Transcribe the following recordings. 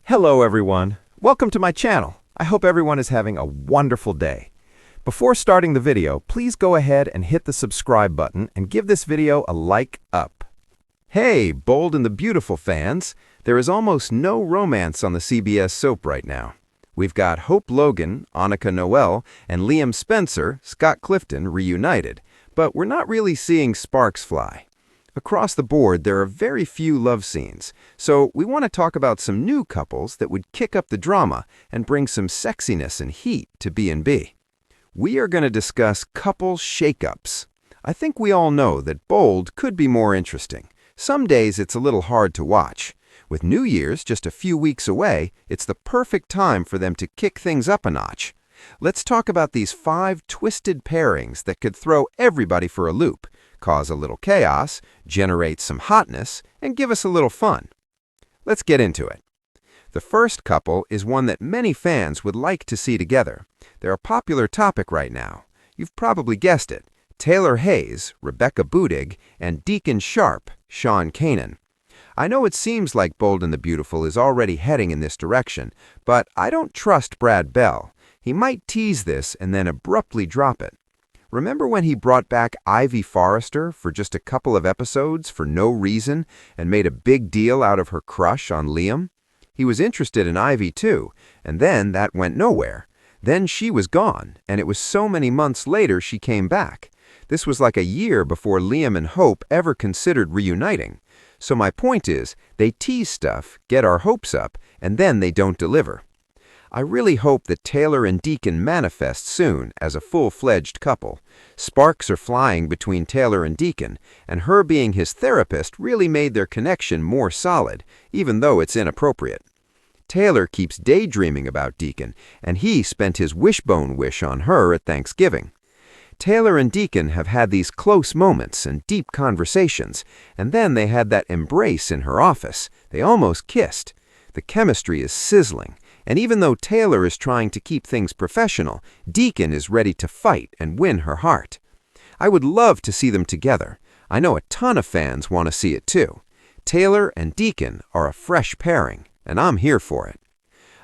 Hello everyone. Welcome to my channel. I hope everyone is having a wonderful day. Before starting the video, please go ahead and hit the subscribe button and give this video a like up. Hey, Bold and the Beautiful fans, there is almost no romance on the CBS soap right now. We've got Hope Logan, Annika Noel, and Liam Spencer, Scott Clifton reunited, but we're not really seeing sparks fly. Across the board, there are very few love scenes, so we want to talk about some new couples that would kick up the drama and bring some sexiness and heat to B&B. We are going to discuss couple shakeups. I think we all know that Bold could be more interesting. Some days it's a little hard to watch. With New Year's just a few weeks away, it's the perfect time for them to kick things up a notch. Let's talk about these 5 twisted pairings that could throw everybody for a loop, cause a little chaos, generate some hotness, and give us a little fun. Let's get into it. The first couple is one that many fans would like to see together. They're a popular topic right now. You've probably guessed it. Taylor Hayes, Rebecca Budig, and Deacon Sharp, Sean Kanan. I know it seems like Bold and the Beautiful is already heading in this direction, but I don't trust Brad Bell. He might tease this and then abruptly drop it. Remember when he brought back Ivy Forrester for just a couple of episodes for no reason and made a big deal out of her crush on Liam? He was interested in Ivy too, and then that went nowhere. Then she was gone, and it was so many months later she came back. This was like a year before Liam and Hope ever considered reuniting. So my point is, they tease stuff, get our hopes up, and then they don't deliver. I really hope that Taylor and Deacon manifest soon as a full-fledged couple. Sparks are flying between Taylor and Deacon, and her being his therapist really made their connection more solid, even though it's inappropriate. Taylor keeps daydreaming about Deacon, and he spent his wishbone wish on her at Thanksgiving. Taylor and Deacon have had these close moments and deep conversations, and then they had that embrace in her office. They almost kissed. The chemistry is sizzling. And even though Taylor is trying to keep things professional, Deacon is ready to fight and win her heart. I would love to see them together. I know a ton of fans want to see it too. Taylor and Deacon are a fresh pairing, and I'm here for it.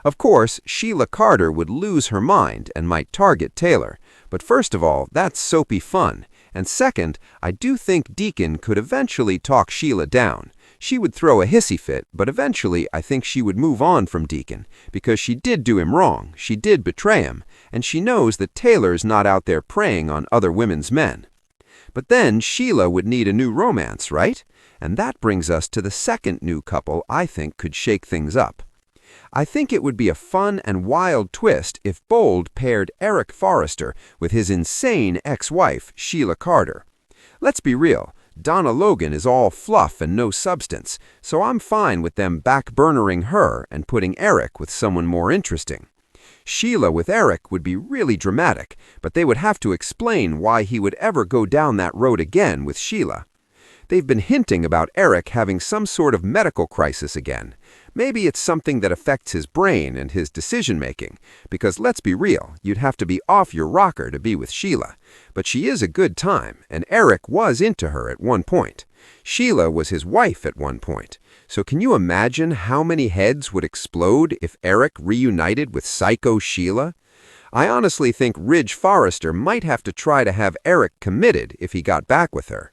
Of course, Sheila Carter would lose her mind and might target Taylor, but first of all, that's soapy fun. And second, I do think Deacon could eventually talk Sheila down. She would throw a hissy fit, but eventually I think she would move on from Deacon, because she did do him wrong, she did betray him, and she knows that Taylor's not out there preying on other women's men. But then Sheila would need a new romance, right? And that brings us to the second new couple I think could shake things up. I think it would be a fun and wild twist if Bold paired Eric Forrester with his insane ex-wife, Sheila Carter. Let's be real. Donna Logan is all fluff and no substance, so I'm fine with them backburnering her and putting Eric with someone more interesting. Sheila with Eric would be really dramatic, but they would have to explain why he would ever go down that road again with Sheila. They've been hinting about Eric having some sort of medical crisis again. Maybe it's something that affects his brain and his decision-making, because let's be real, you'd have to be off your rocker to be with Sheila. But she is a good time, and Eric was into her at one point. Sheila was his wife at one point. So can you imagine how many heads would explode if Eric reunited with Psycho Sheila? I honestly think Ridge Forrester might have to try to have Eric committed if he got back with her.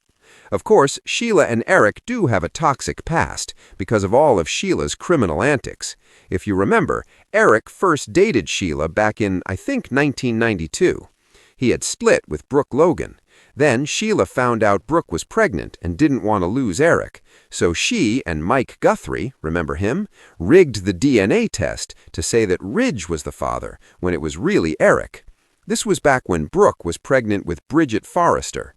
Of course, Sheila and Eric do have a toxic past because of all of Sheila's criminal antics. If you remember, Eric first dated Sheila back in, I think, 1992. He had split with Brooke Logan. Then Sheila found out Brooke was pregnant and didn't want to lose Eric. So she and Mike Guthrie, remember him, rigged the DNA test to say that Ridge was the father when it was really Eric. This was back when Brooke was pregnant with Bridget Forrester.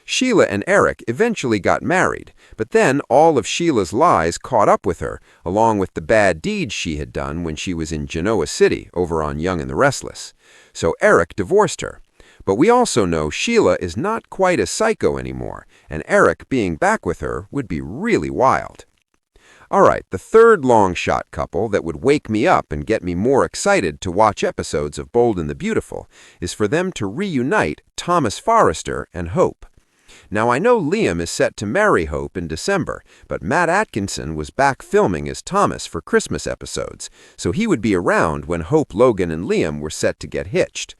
Sheila and Eric eventually got married, but then all of Sheila's lies caught up with her, along with the bad deeds she had done when she was in Genoa City over on Young and the Restless. So Eric divorced her. But we also know Sheila is not quite a psycho anymore, and Eric being back with her would be really wild. Alright, the third long-shot couple that would wake me up and get me more excited to watch episodes of Bold and the Beautiful is for them to reunite Thomas Forrester and Hope. Now, I know Liam is set to marry Hope in December, but Matt Atkinson was back filming as Thomas for Christmas episodes, so he would be around when Hope, Logan, and Liam were set to get hitched.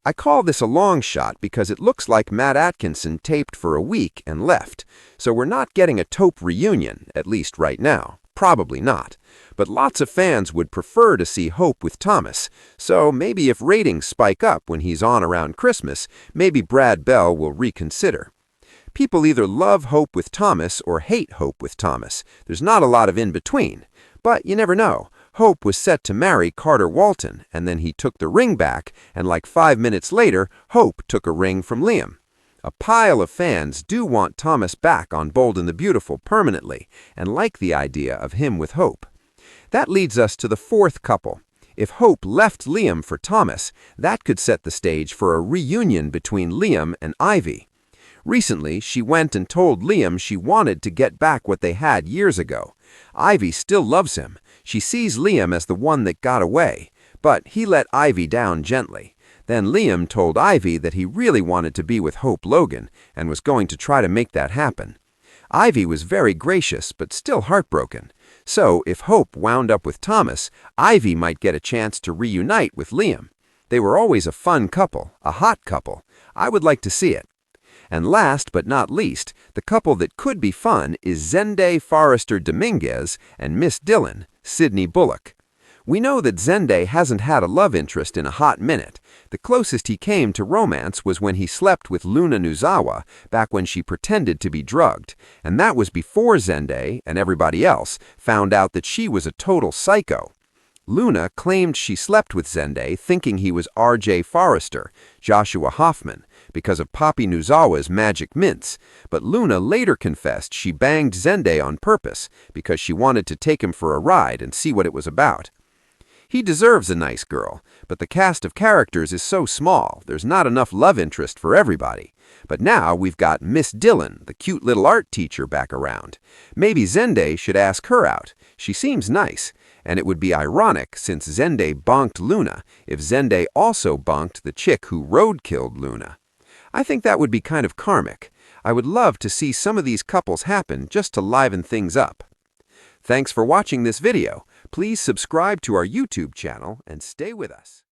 I call this a long shot because it looks like Matt Atkinson taped for a week and left, so we're not getting a Taupe reunion, at least right now. Probably not. But lots of fans would prefer to see Hope with Thomas, so maybe if ratings spike up when he's on around Christmas, maybe Brad Bell will reconsider. People either love Hope with Thomas or hate Hope with Thomas. There's not a lot of in-between. But you never know. Hope was set to marry Carter Walton, and then he took the ring back, and like 5 minutes later, Hope took a ring from Liam. A pile of fans do want Thomas back on Bold and the Beautiful permanently, and like the idea of him with Hope. That leads us to the fourth couple. If Hope left Liam for Thomas, that could set the stage for a reunion between Liam and Ivy. Recently, she went and told Liam she wanted to get back what they had years ago. Ivy still loves him. She sees Liam as the one that got away, but he let Ivy down gently. Then Liam told Ivy that he really wanted to be with Hope Logan and was going to try to make that happen. Ivy was very gracious, but still heartbroken. So, if Hope wound up with Thomas, Ivy might get a chance to reunite with Liam. They were always a fun couple, a hot couple. I would like to see it. And last but not least, the couple that could be fun is Zende Forrester Dominguez and Miss Dillon, Sydney Bullock. We know that Zende hasn't had a love interest in a hot minute. The closest he came to romance was when he slept with Luna Nuzawa back when she pretended to be drugged, and that was before Zende and everybody else found out that she was a total psycho. Luna claimed she slept with Zende thinking he was R.J. Forrester, Joshua Hoffman, because of Poppy Nuzawa's magic mints, but Luna later confessed she banged Zende on purpose because she wanted to take him for a ride and see what it was about. He deserves a nice girl, but the cast of characters is so small, there's not enough love interest for everybody. But now we've got Miss Dillon, the cute little art teacher, back around. Maybe Zende should ask her out. She seems nice, and it would be ironic since Zende bonked Luna if Zende also bonked the chick who road-killed Luna. I think that would be kind of karmic. I would love to see some of these couples happen just to liven things up. Thanks for watching this video. Please subscribe to our YouTube channel and stay with us.